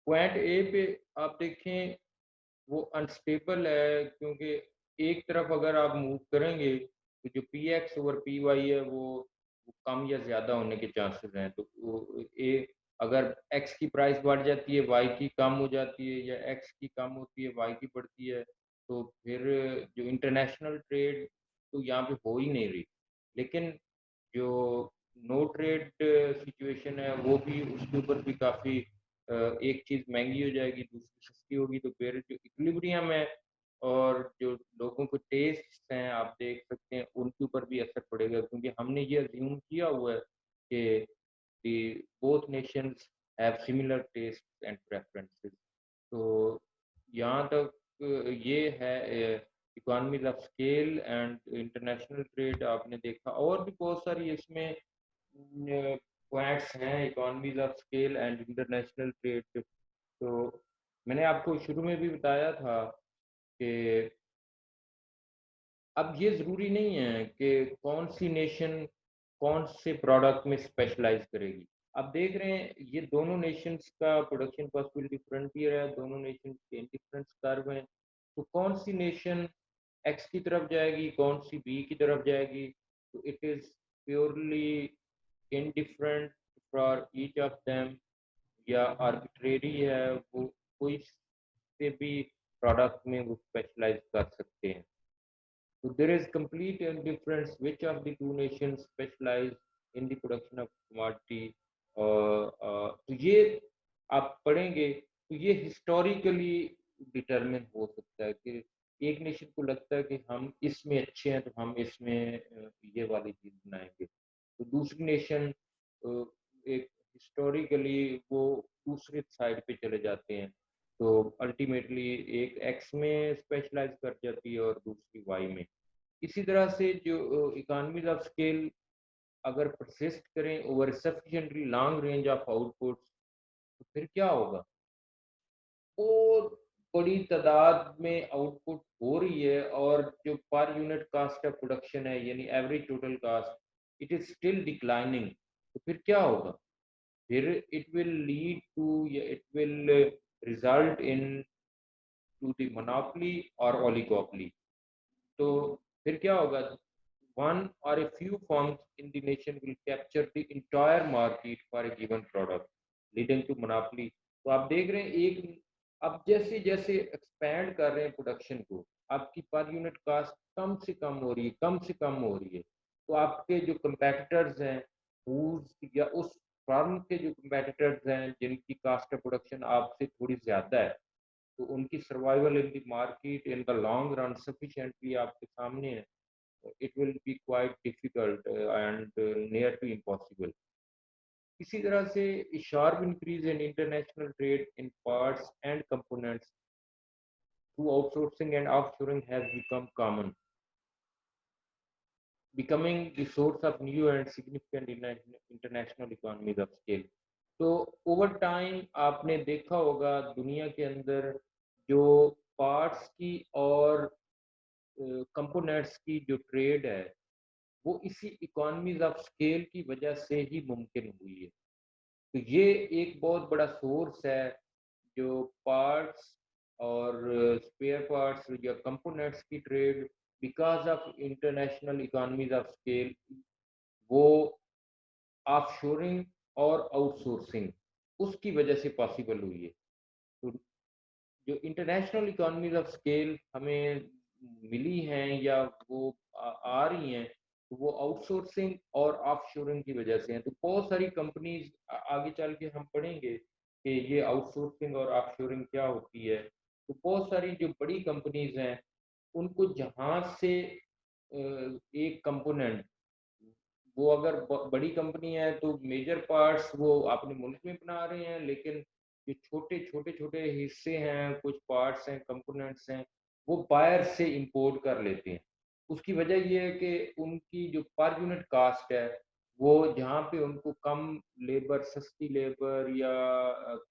Point A पे आप देखें वो अनस्टेबल है, क्योंकि एक तरफ अगर आप मूव करेंगे तो जो P X over P Y है वो कम या ज़्यादा होने के चांसेस हैं। तो वो अगर एक्स की प्राइस बढ़ जाती है, वाई की कम हो जाती है, या एक्स की कम होती है, वाई की बढ़ती है, तो फिर जो इंटरनेशनल ट्रेड तो यहाँ पे हो ही नहीं रही। लेकिन जो नो ट्रेड सिचुएशन है वो भी, उसके ऊपर भी काफ़ी एक चीज़ महँगी हो जाएगी, दूसरी सस्ती होगी, तो फिर जो इक्विलिब्रियम है और जो लोगों के टेस्ट्स हैं, आप देख सकते हैं उनके ऊपर भी असर पड़ेगा, क्योंकि हमने ये अज़्यूम किया हुआ है कि both Nations have similar tests and preferences. तो यहाँ तक ये है economies of scale and international trade आपने देखा, और भी बहुत सारी इसमें पॉइंट्स हैं economies of scale and international trade. तो मैंने आपको शुरू में भी बताया था कि अब ये ज़रूरी नहीं है कि कौन सी नेशन कौन से प्रोडक्ट में स्पेशलाइज करेगी। आप देख रहे हैं ये दोनों नेशंस का प्रोडक्शन पॉसिबिलिटी फ्रंटियर है, दोनों नेशन के डिफरेंट कर्व हैं। तो कौन सी नेशन एक्स की तरफ जाएगी, कौन सी बी की तरफ जाएगी, तो it is purely indifferent for each of them, या आर्बिट्रेरी है वो, कोई से भी प्रोडक्ट में वो स्पेशलाइज कर सकते हैं। So there is complete indifference which of the two nations specialize in the production of commodity। तो ये आप पढ़ेंगे तो ये हिस्टोरिकली डिटरमिन हो सकता है कि एक नेशन को लगता है कि हम इसमें अच्छे हैं तो हम इसमें ये वाली चीज़ बनाएंगे, तो दूसरी नेशन एक हिस्टोरिकली वो दूसरे साइड पे चले जाते हैं, तो अल्टीमेटली एक एक्स में स्पेशलाइज कर जाती है और दूसरी वाई में। इसी तरह से जो इकोनॉमीज ऑफ स्केल अगर परसिस्ट करें over sufficiently long range of outputs, तो फिर क्या होगा? और बड़ी तादाद में आउटपुट हो रही है और जो per unit cast of production है, यानी average total cost, it is still declining. तो फिर क्या होगा? फिर इट विल लीड टू, या it will result into the monopoly और ओलिगोपोली। तो फिर क्या होगा? One or a few firms in the nation will capture the entire market for a given product, leading to monopoly। तो आप देख रहे हैं एक, अब जैसे जैसे एक्सपैंड कर रहे हैं प्रोडक्शन को, आपकी पर यूनिट कास्ट कम से कम हो रही है, कम से कम हो रही है, तो आपके जो कंपेटिटर्स हैं, या उस फर्म के जो कंपेटिटर्स हैं जिनकी कास्ट ऑफ प्रोडक्शन आपसे थोड़ी ज़्यादा है, तो उनकी survival in the market in the long run sufficiently आपके सामने है। It will be quite difficult and near to impossible. इसी तरह से sharp increase in international trade in parts and components through outsourcing and offshoring has become common, becoming the source of new and significant international economies of scale। तो over time आपने देखा होगा दुनिया के अंदर जो पार्ट्स की और कंपोनेंट्स की जो ट्रेड है, वो इसी इकोनॉमीज ऑफ स्केल की वजह से ही मुमकिन हुई है। तो ये एक बहुत बड़ा सोर्स है, जो पार्ट्स और स्पेयर पार्ट्स या कंपोनेंट्स की trade because of international economies of scale, वो ऑफशोरिंग और आउटसोर्सिंग उसकी वजह से पॉसिबल हुई है। तो जो इंटरनेशनल इकोनॉमीज ऑफ स्केल हमें मिली हैं या वो आ रही हैं, तो वो आउटसोर्सिंग और ऑफशोरिंग की वजह से हैं। तो बहुत सारी कंपनीज, आगे चल के हम पढ़ेंगे कि ये आउटसोर्सिंग और ऑफशोरिंग क्या होती है। तो बहुत सारी जो बड़ी कंपनीज हैं उनको जहाज से एक कंपोनेंट, वो अगर बड़ी कंपनी है तो मेजर पार्ट्स वो अपने मुल्क में बना रहे हैं, लेकिन जो छोटे छोटे छोटे हिस्से हैं, कुछ पार्ट्स हैं, कंपोनेंट्स हैं, वो बाहर से इंपोर्ट कर लेते हैं। उसकी वजह ये है कि उनकी जो पर यूनिट कास्ट है, वो जहाँ पे उनको कम लेबर, सस्ती लेबर या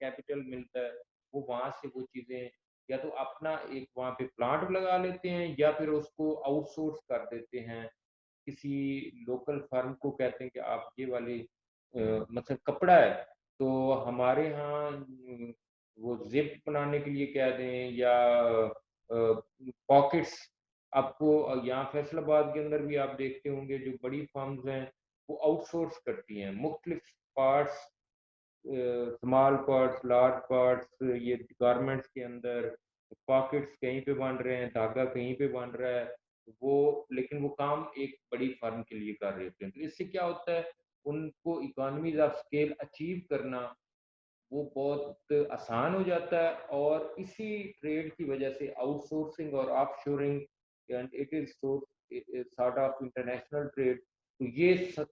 कैपिटल मिलता है, वो वहाँ से वो चीज़ें या तो अपना एक वहाँ पे प्लांट लगा लेते हैं, या फिर उसको आउटसोर्स कर देते हैं किसी लोकल फर्म को। कहते हैं कि आप ये वाली मतलब कपड़ा है तो हमारे यहाँ वो जिप बनाने के लिए कह दें या पॉकेट्स। आपको यहाँ फैसलाबाद के अंदर भी आप देखते होंगे जो बड़ी फर्म्स हैं वो आउटसोर्स करती हैं मुख्तलिफ parts, small parts, large parts, ये गारमेंट्स के अंदर पॉकेट्स कहीं पे बन रहे हैं, धागा कहीं पे बन रहा है, वो लेकिन वो काम एक बड़ी फर्म के लिए कर रहे होते हैं। तो इससे क्या होता है, उनको इकोनॉमीज ऑफ स्केल अचीव करना वो बहुत आसान हो जाता है। और इसी ट्रेड की वजह से आउटसोर्सिंग और offshoring and it is sort of international trade, तो ये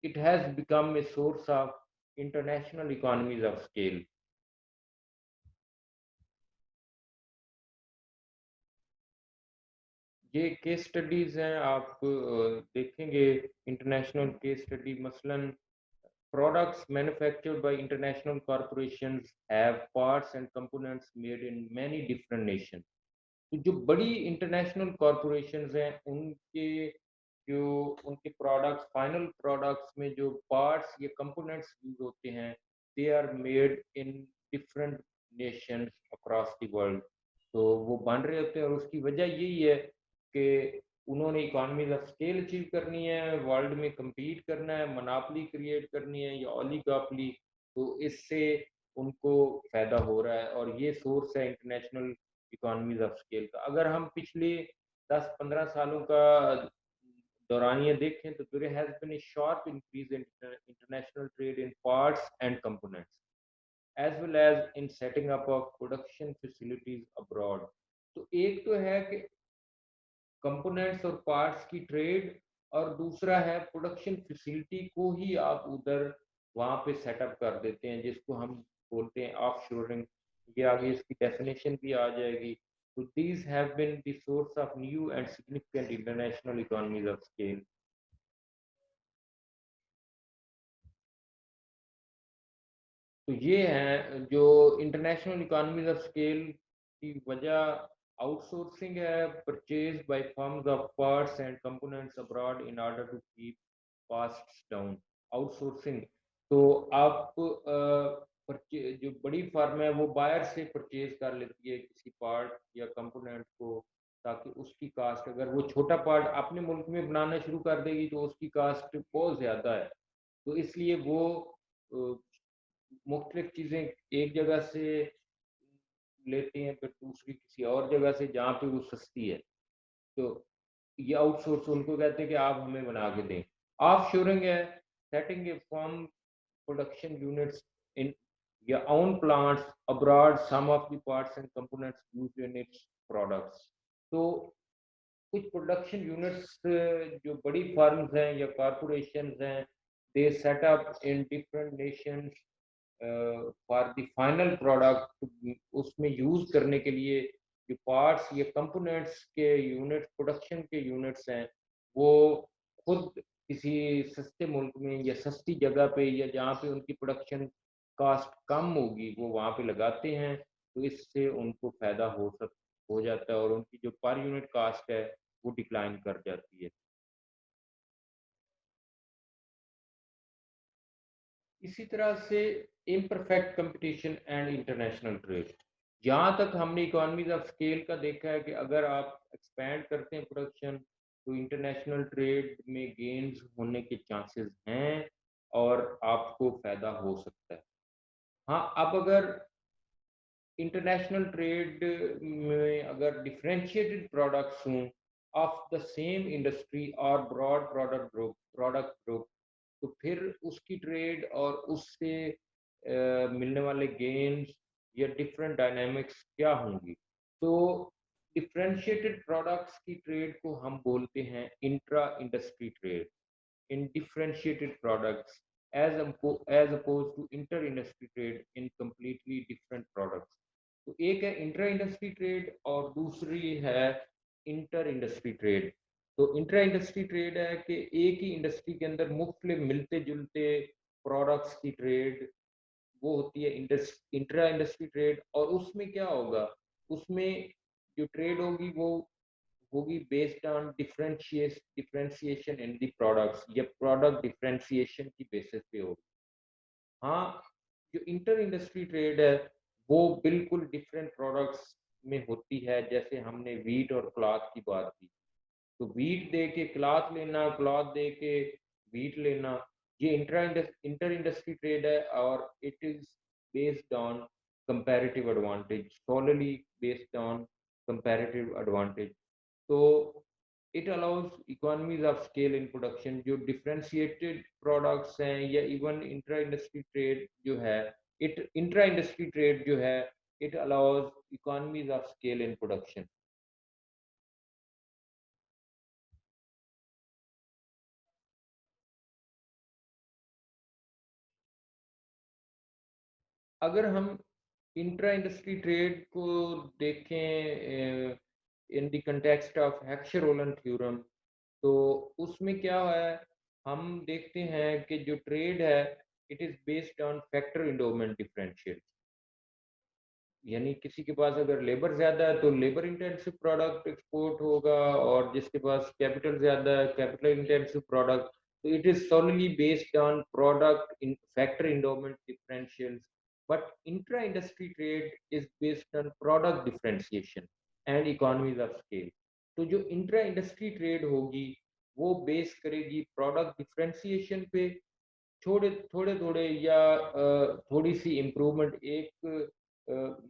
it has become a source of international economies of scale. ये केस स्टडीज हैं, आप देखेंगे इंटरनेशनल केस स्टडी, मसलन products manufactured by international corporations have parts and components made in many different nations. तो जो बड़ी इंटरनेशनल कॉरपोरेशंस हैं उनके जो उनके प्रोडक्ट्स, फाइनल प्रोडक्ट्स में जो पार्ट्स या कंपोनेंट्स यूज होते हैं, they are made in different nations across the world. तो वो बन रहे होते हैं और उसकी वजह यही है कि उन्होंने इकोनॉमीज ऑफ स्केल अचीव करनी है, वर्ल्ड में compete करना है, मोनोपोली क्रिएट करनी है या ओलिगोपोली। तो इससे उनको फायदा हो रहा है और ये सोर्स है इंटरनेशनल इकोनॉमीज ऑफ स्केल का। अगर हम पिछले 10-15 सालों का दौरानिया देखें तो there has been a sharp increase in international trade in parts and components as well as in setting up of production facilities abroad. तो एक तो है कि कंपोनेंट्स और पार्ट्स की ट्रेड, और दूसरा है प्रोडक्शन फैसिलिटी को ही आप उधर वहां पे सेटअप कर देते हैं, जिसको हम बोलते हैं ऑफशोरिंग। ये आगे इसकी डेफिनेशन भी आ जाएगी। तो these have been the source of new and significant international economies of scale. तो ये है जो इंटरनेशनल इकोनॉमीज ऑफ स्केल की वजह आउटसोर्सिंग है, purchase by firms of parts and components abroad in order to keep costs down. Outsourcing, तो आप जो बड़ी फर्म है वो बायर से परचेज कर लेती है किसी पार्ट या कंपोनेंट को, ताकि उसकी कास्ट, अगर वो छोटा पार्ट अपने मुल्क में बनाना शुरू कर देगी तो उसकी कास्ट बहुत ज़्यादा है। तो इसलिए वो मुख्तलिफ चीज़ें एक जगह से लेते हैं, फिर दूसरी किसी और जगह से जहाँ पे वो सस्ती है। तो ये आउटसोर्स उनको कहते हैं कि आप हमें बना के दें। ऑफ शोरिंग है setting A firm production units in या own plants abroad, some of the parts and components used in its products। तो कुछ प्रोडक्शन यूनिट्स जो बड़ी फर्म्स हैं या कॉरपोरेशन हैं, they set up in different nations for the final product. उसमें use करने के लिए जो पार्ट्स या कंपोनेंट्स के यूनिट, प्रोडक्शन के यूनिट्स हैं, वो खुद किसी सस्ते मुल्क में या सस्ती जगह पे या जहाँ पे उनकी प्रोडक्शन कॉस्ट कम होगी वो वहाँ पे लगाते हैं। तो इससे उनको फायदा हो जाता है और उनकी जो पर यूनिट कॉस्ट है वो डिक्लाइन कर जाती है। इसी तरह से imperfect competition and international trade, जहाँ तक हमने इकोनॉमीज ऑफ स्केल का देखा है कि अगर आप एक्सपैंड करते हैं प्रोडक्शन तो इंटरनेशनल ट्रेड में गेन्स होने के चांसेस हैं और आपको फायदा हो सकता है। हाँ, अब अगर इंटरनेशनल ट्रेड में अगर डिफरेंशिएटेड प्रोडक्ट्स हों ऑफ द सेम इंडस्ट्री और ब्रॉड प्रोडक्ट ग्रुप, तो फिर उसकी ट्रेड और उससे मिलने वाले गेन्स या डिफरेंट डायनामिक्स क्या होंगी। तो डिफरेंशिएटेड प्रोडक्ट्स की ट्रेड को हम बोलते हैं intra industry trade in differentiated products as opposed to inter industry trade in completely different products। तो एक है इंट्रा इंडस्ट्री ट्रेड और दूसरी है इंटर इंडस्ट्री ट्रेड। तो इंट्रा इंडस्ट्री ट्रेड है कि एक ही इंडस्ट्री के अंदर मुख्तलिफ मिलते जुलते प्रोडक्ट्स की ट्रेड, वो होती है इंट्रा इंडस्ट्री ट्रेड। और उसमें क्या होगा, उसमें जो ट्रेड होगी वो होगी based on differentiation in the products या प्रोडक्ट डिफरेंशिएशन की बेसिस पे होगी। हाँ, जो इंटर इंडस्ट्री ट्रेड है वो बिल्कुल डिफरेंट प्रोडक्ट्स में होती है। जैसे हमने व्हीट और क्लॉथ की बात की, तो व्हीट दे के क्लॉथ लेना, क्लॉथ दे के व्हीट लेना, ये इंटर इंडस्ट्री ट्रेड है और it is based on comparative advantage, solely based on comparative advantage. तो it allows economies of scale in production. जो डिफरेंशिएटेड प्रोडक्ट्स हैं या इवन इंट्रा इंडस्ट्री ट्रेड जो है, इट इंट्रा इंडस्ट्री ट्रेड जो है, it allows economies of scale in production. अगर हम इंट्रा इंडस्ट्री ट्रेड को देखें in the context of Heckscher Ohlin theorem, तो उसमें क्या है, हम देखते हैं कि जो ट्रेड है, it is based on factor endowment differential. यानी किसी के पास अगर लेबर ज्यादा है तो लेबर इंटेंसिव प्रोडक्ट एक्सपोर्ट होगा, और जिसके पास कैपिटल ज्यादा है, कैपिटल इंटेंसिव प्रोडक्ट। तो it is solely based on product in factor endowment differentials, but intra industry trade is based on product differentiation and economies of scale. तो जो intra industry trade होगी, वो बेस करेगी product differentiation पे, थोड़े थोड़े थोड़े या थोड़ी सी इम्प्रूवमेंट। एक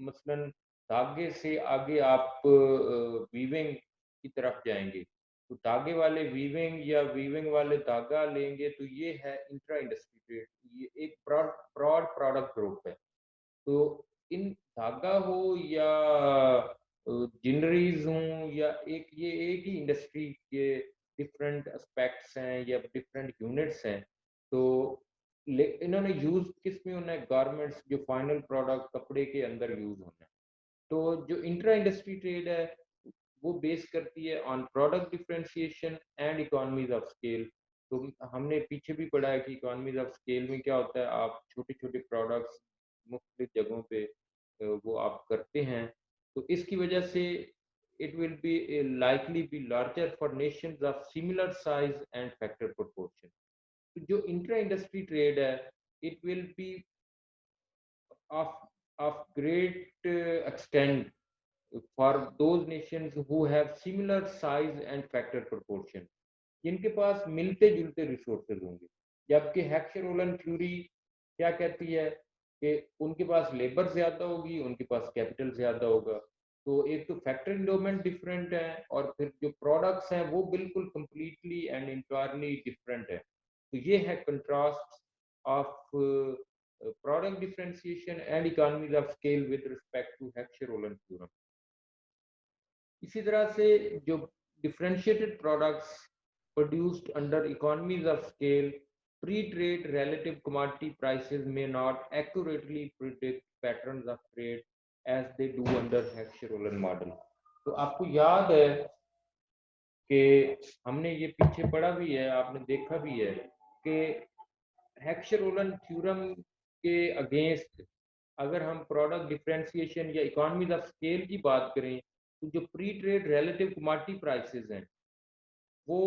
मसलन धागे से आगे आप वीविंग की तरफ जाएंगे, तो धागे वाले वीविंग या वीविंग वाले धागा लेंगे, तो ये है इंट्रा इंडस्ट्री ट्रेड। ये एक ब्रॉड ब्रॉड प्रोडक्ट ग्रुप है। तो इन धागा हो या जिनरीज हों, या एक ये एक ही इंडस्ट्री के डिफरेंट एस्पेक्ट्स हैं या डिफरेंट यूनिट्स हैं। तो इन्होंने यूज किस में होना है, गारमेंट्स, जो फाइनल प्रोडक्ट कपड़े के अंदर यूज होना है। तो जो इंट्रा इंडस्ट्री ट्रेड है, वो बेस करती है on product differentiation and economies of scale. तो हमने पीछे भी पढ़ा है कि इकोनॉमीज ऑफ स्केल में क्या होता है, आप छोटे छोटे प्रोडक्ट्स मुख्तलिफ जगहों पे वो आप करते हैं। तो इसकी वजह से it will B likely be larger for Nations of similar size and factor proportion. तो जो इंट्रा इंडस्ट्री ट्रेड है, it will B of of great extent for those nations who have similar size and factor proportion, जिनके पास मिलते जुलते resources होंगे। जबकि हेक्सर-ओलन theory क्या कहती है कि उनके पास लेबर ज्यादा होगी, उनके पास कैपिटल ज्यादा होगा। तो एक तो फैक्टर इंडोमेंट डिफरेंट है, और फिर जो प्रोडक्ट्स हैं वो बिल्कुल कंप्लीटली एंड इंटायरली डिफरेंट है। तो ये है contrast of product differentiation and economies of scale with respect to Heckscher-Ohlin theorem। इसी तरह से जो differentiated products produced under economies of scale, pre-trade relative commodity prices may not accurately predict patterns of trade as they do under Heckscher-Ohlin model। तो आपको याद है कि हमने ये पीछे पढ़ा भी है, आपने देखा भी है कि हेक्सर-ओलन थ्योरम के अगेंस्ट अगर हम प्रोडक्ट डिफरेंशिएशन या इकोनॉमीज ऑफ स्केल की बात करें, तो जो pre trade relative commodity prices हैं, वो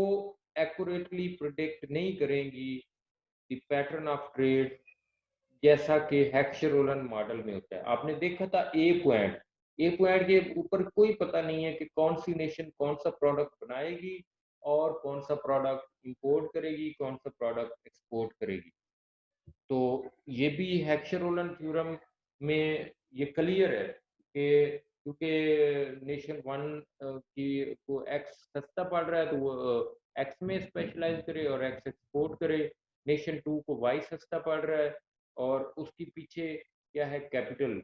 एक्यूरेटली प्रिडिक्ट नहीं करेंगी द पैटर्न ऑफ ट्रेड, जैसा कि हेक्सर-ओलन मॉडल में होता है। आपने देखा था ए पॉइंट के ऊपर कोई पता नहीं है कि कौन सी नेशन कौन सा प्रोडक्ट बनाएगी और कौन सा प्रोडक्ट इंपोर्ट करेगी, कौन सा प्रोडक्ट एक्सपोर्ट करेगी। तो ये भी हेक्सर-ओलन थ्योरम में ये क्लियर है कि क्योंकि नेशन वन की को एक्स सस्ता पड़ रहा है, तो वो एक्स में स्पेशलाइज करे और एक्स एक्सपोर्ट करे। नेशन टू को वाई सस्ता पड़ रहा है, और उसके पीछे क्या है, कैपिटल।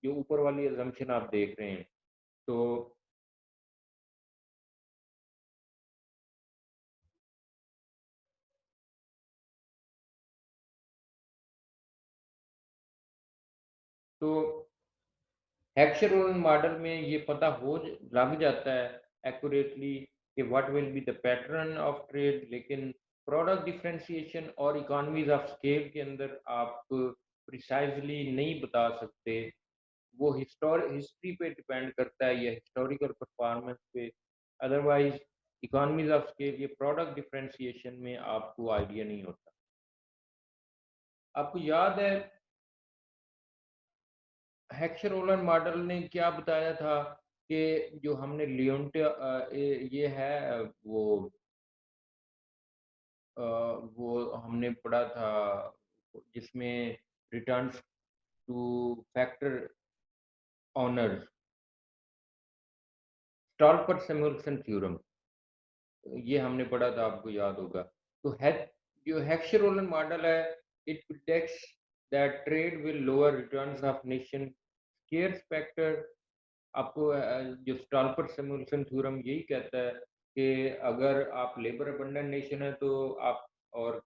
जो ऊपर वाली अजम्पशन आप देख रहे हैं। तो तो हेक्सर मॉडल में ये पता हो लग जाता है एक्यूरेटली कि what will be the pattern of trade. लेकिन प्रोडक्ट डिफरेंशिएशन और इकोनॉमीज ऑफ स्केल के अंदर आप प्रिसाइजली नहीं बता सकते। वो हिस्ट्री पे डिपेंड करता है या हिस्टोरिकल परफॉर्मेंस पे। अदरवाइज इकोनॉमीज ऑफ स्केल ये प्रोडक्ट डिफरेंशिएशन में आपको आइडिया नहीं होता। आपको याद है हेक्सर मॉडल ने क्या बताया था कि जो हमने ये है वो अ, वो हमने पढ़ा था जिसमें returns to factor owners, Stolper Samuelson theorem, ये हमने पढ़ा था, आपको याद होगा। तो जो हेक्सर मॉडल है, it predicts that trade will lower returns of nation scarce factor. आपको जो स्टॉल्पर सैमुअल्सन थ्योरम यही कहता है कि अगर आप लेबर अबंडेंट नेशन है तो आप और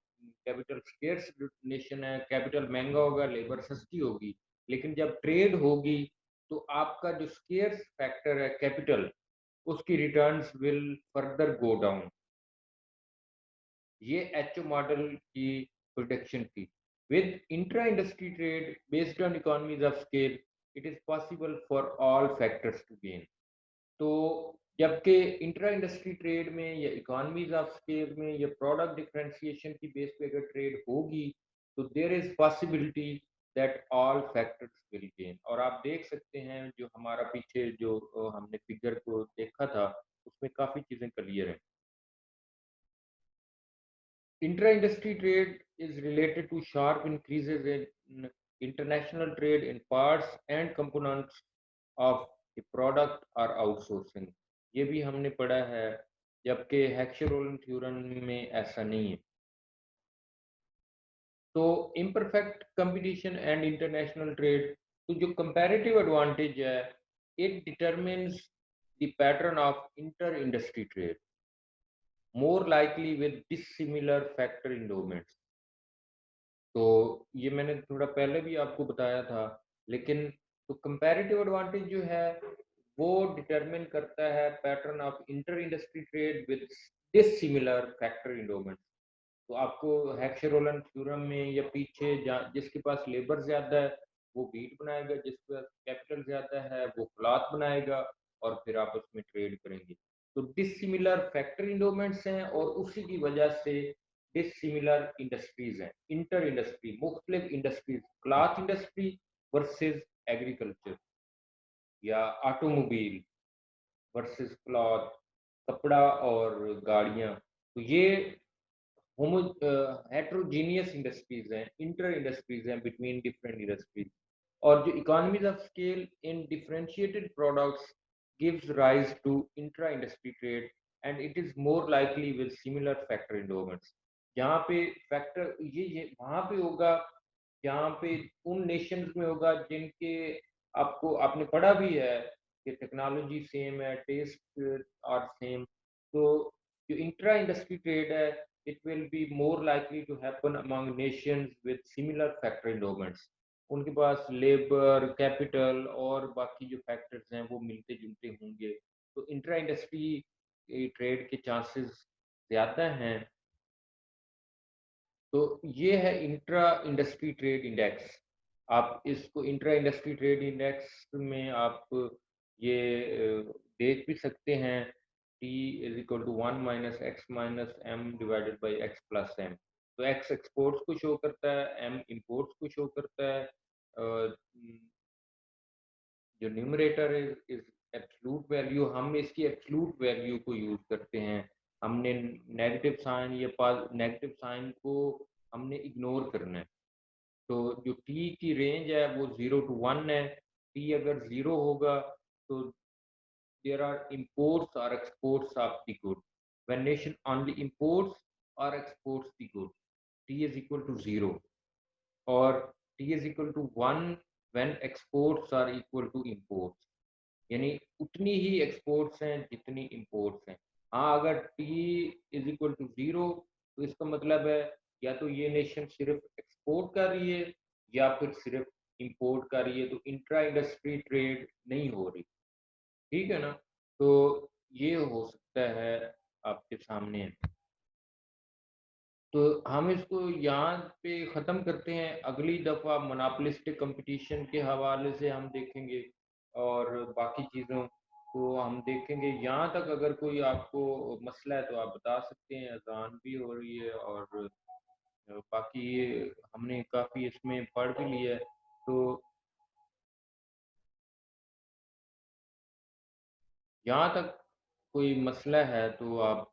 कैपिटल स्केर्स नेशन है, कैपिटल महंगा होगा, लेबर सस्ती होगी। लेकिन जब ट्रेड होगी तो आपका जो स्केर्स फैक्टर है कैपिटल, उसकी returns will further go down. ये एचओ मॉडल की प्रोडक्शन थी। With intra industry trade based on economies of scale, it is possible for all factors to gain. तो जबकि इंट्रा इंडस्ट्री ट्रेड में या economies of scale में या product differentiation की बेस पे अगर ट्रेड होगी तो there is possibility that all factors will gain. और आप देख सकते हैं जो हमारा पीछे जो हमने फिगर को देखा था उसमें काफी चीजें क्लियर हैं। Intra-industry trade is related to sharp increases in international trade in parts and components of a product or outsourcing। ये भी हमने पढ़ा है, जबकि हेक्सर थ्योरम में ऐसा नहीं है। तो imperfect competition and international trade, तो जो कंपैरेटिव एडवांटेज है, it determines the pattern of inter industry trade more likely with dissimilar factor endowments. तो ये मैंने थोड़ा पहले भी आपको बताया था, लेकिन तो कंपैरेटिव एडवांटेज जो है वो डिटरमिन करता है pattern of inter industry trade with dissimilar factor endowment. तो आपको हेक्सर थ्योरम में या पीछे जिसके पास लेबर ज्यादा है वो बीट बनाएगा, जिसके पास कैपिटल ज्यादा है वो क्लॉथ बनाएगा, और फिर आप उसमें ट्रेड करेंगे। तो डिसिमिलर फैक्टर इंडोमेंट्स हैं और उसी की वजह से डिसिमिलर इंडस्ट्रीज हैं। इंटर इंडस्ट्री मुख्तलिफ industries, cloth industry versus agriculture, या ऑटोमोबाइल वर्सेस क्लॉथ, कपड़ा और गाड़ियां। तो ये होमो हेट्रोजीनियस इंडस्ट्रीज हैं, इंटर इंडस्ट्रीज हैं बिटवीन डिफरेंट इंडस्ट्रीज। और जो economies of scale in differentiated products gives rise to intra industry trade and it is more likely with similar factor endowments. यहाँ पे फैक्टर ये वहां पे होगा जहाँ पे उन नेशंस में होगा जिनके, आपको आपने पढ़ा भी है कि टेक्नोलॉजी सेम है, टेस्ट आर सेम। तो जो इंट्रा इंडस्ट्री ट्रेड है, it will be more likely to happen among nations with similar factor endowments। उनके पास लेबर, कैपिटल और बाकी जो फैक्टर्स हैं वो मिलते जुलते होंगे, तो इंट्रा इंडस्ट्री ट्रेड के चांसेस ज्यादा हैं। तो ये है इंट्रा इंडस्ट्री ट्रेड इंडेक्स। आप इसको इंट्रा इंडस्ट्री ट्रेड इंडेक्स में आप ये देख भी सकते हैं, T is equal to 1 - x - m/x+m। तो एक्स एक्सपोर्ट्स को शो करता है, एम इंपोर्ट्स को शो करता है। जो न्यूमरेटर इज एब्सलूट वैल्यू, हम इसकी एब्सलूट वैल्यू को यूज करते हैं। हमने नेगेटिव साइन या नेगेटिव साइन को हमने इग्नोर करना है। तो जो टी की रेंज है वो 0 to 1 है। टी अगर 0 होगा तो there are imports or exports of the good। when nation only imports or exports the good, t is equal to 0, or t is equal to 1 when exports are equal to imports। यानी उतनी ही exports हैं जितनी imports हैं। हाँ, अगर T is equal to 0 तो इसका मतलब है या तो ये नेशन सिर्फ एक्सपोर्ट कर रही है या फिर सिर्फ इंपोर्ट कर रही है, तो इंट्रा इंडस्ट्री ट्रेड नहीं हो रही। ठीक है ना? तो ये हो सकता है आपके सामने। तो हम इसको यहाँ पे ख़त्म करते हैं। अगली दफ़ा मोनोपोलिस्टिक कंपटीशन के हवाले से हम देखेंगे और बाकी चीज़ों को हम देखेंगे। यहाँ तक अगर कोई आपको मसला है तो आप बता सकते हैं। अज़ान भी हो रही है और बाकी ये हमने काफ़ी इसमें पढ़ भी लिया है। तो जहाँ तक कोई मसला है तो आप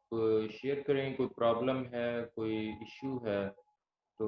शेयर करें, कोई प्रॉब्लम है, कोई इश्यू है तो